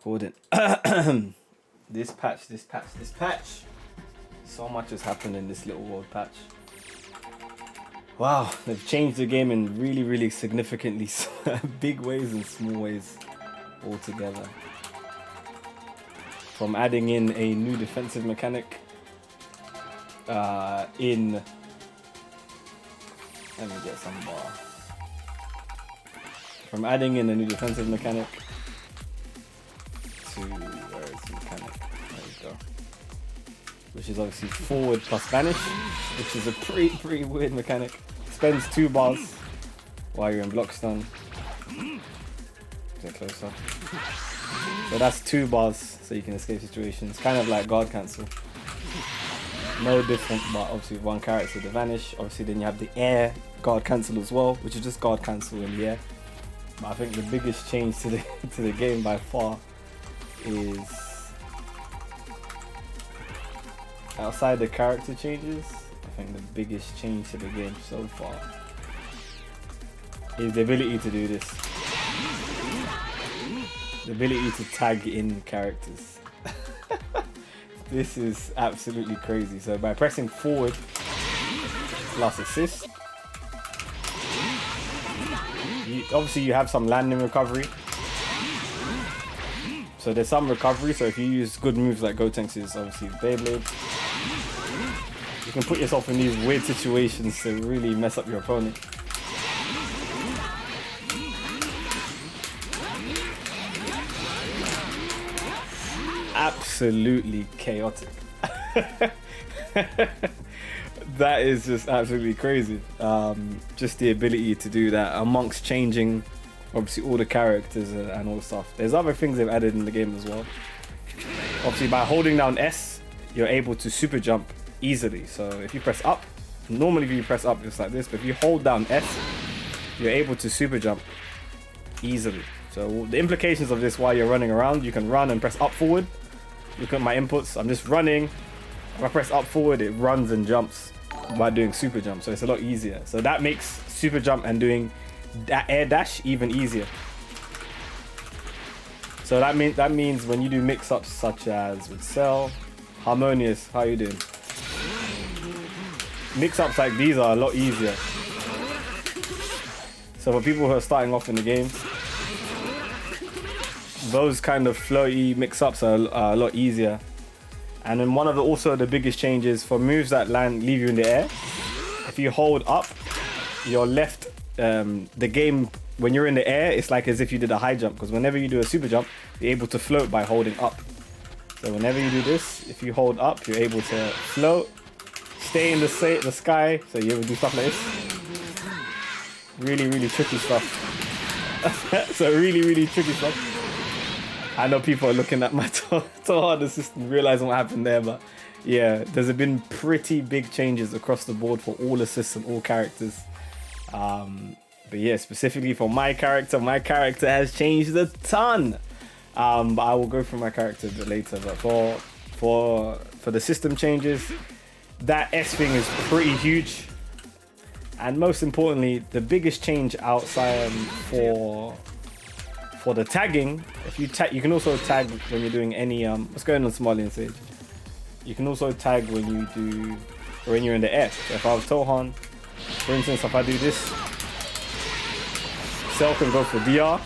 Gordon. This patch. So much has happened in this little world patch. Wow, they've changed the game in really significantly big ways and small ways altogether. From adding in a new defensive mechanic let me get some bar. From adding in a new defensive mechanic to, where is the mechanic? There we go. Which is obviously forward plus vanish, which is a pretty weird mechanic. Spends 2 bars while you're in block stun. Get closer. So that's 2 bars, so you can escape situations. Kind of like guard cancel. No different, but obviously one character, the vanish. Obviously then you have the air guard cancel as well, which is just guard cancel in the air. But I think the biggest change to the game by far is outside the character changes. I think the biggest change to the game so far is the ability to do this. The ability to tag in characters. This is absolutely crazy. So by pressing forward plus assist, obviously you have some landing recovery. So there's some recovery, so if you use good moves like Gotenks, obviously Beyblade, you can put yourself in these weird situations to really mess up your opponent. Absolutely chaotic. That is just absolutely crazy. Just the ability to do that amongst changing obviously all the characters and all the stuff. There's other things they've added in the game as well. Obviously by holding down S, you're able to super jump easily. So if you press up, normally if you press up just like this, but if you hold down S, you're able to super jump easily. So the implications of this while you're running around, you can run and press up forward. Look at my inputs, I'm just running. If I press up forward, it runs and jumps by doing super jump. So it's a lot easier. So that makes super jump and doing that air dash even easier. So that means when you do mix-ups such as with Cell, Harmonious, how you doing? Mix-ups like these are a lot easier. So for people who are starting off in the game, those kind of floaty mix-ups are a lot easier. And then one of the biggest changes for moves that leave you in the air, if you hold up, you're left, the game, when you're in the air, it's like as if you did a high jump, because whenever you do a super jump, you're able to float by holding up. So whenever you do this, if you hold up, you're able to float, stay in the sky, so you ever do stuff like this. Really tricky stuff. So really tricky stuff. I know people are looking at my hard assistant, realizing what happened there, but yeah, there's been pretty big changes across the board for all assists and all characters. But yeah, specifically for my character has changed a ton. But I will go through my character a bit later. But for the system changes, that S thing is pretty huge. And most importantly, the biggest change outside for the tagging, if you can also tag when you're doing any what's going on Somalian Sage. You can also tag when you're in the air. So if I was Tohan, for instance, if I do this, Cell can go for DR,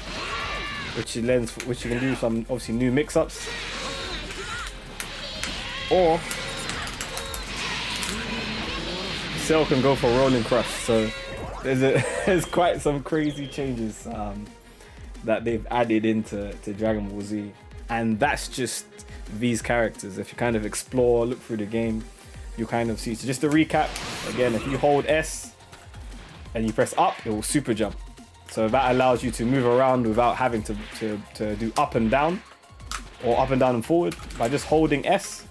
which you can do some obviously new mix-ups. Or Cell can go for Rolling Crush. So there's quite some crazy changes that they've added into Dragon Ball Z, and that's just these characters. If you kind of explore, look through the game, you kind of see. So just to recap, again, if you hold S and you press up, it will super jump. So that allows you to move around without having to do up and down or up and down and forward. By just holding S,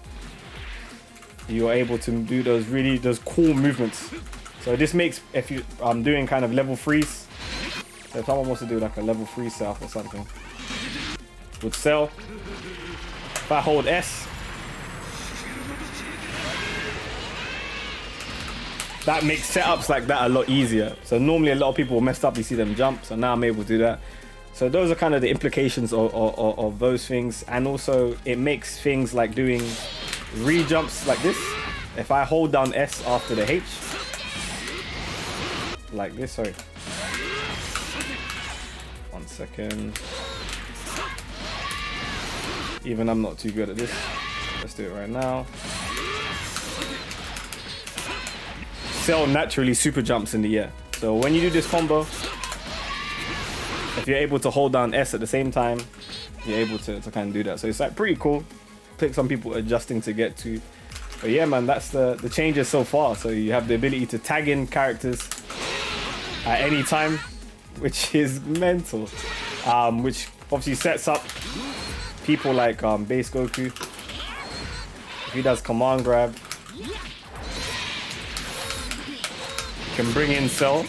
you're able to do those cool movements. So this makes, if I'm doing kind of level 3s, so if someone wants to do like a level 3 self or something with Cell, if I hold S, that makes setups like that a lot easier. So normally a lot of people will mess up, you see them jump, so now I'm able to do that. So those are kind of the implications of those things. And also it makes things like doing re-jumps like this. If I hold down S after the H, like this, sorry. 1 second. Even I'm not too good at this. Let's do it right now. Cell naturally super jumps in the air. So when you do this combo, if you're able to hold down S at the same time, you're able to kind of do that. So it's like pretty cool. Take some people adjusting to get to. But yeah, man, that's the changes so far. So you have the ability to tag in characters at any time, which is mental. Which obviously sets up people like Base Goku. If he does command grab, you can bring in Cell,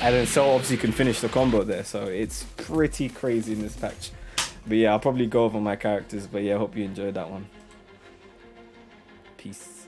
and then Cell obviously can finish the combo there. So it's pretty crazy in this patch. But yeah, I'll probably go over my characters. But yeah, I hope you enjoyed that one. Peace.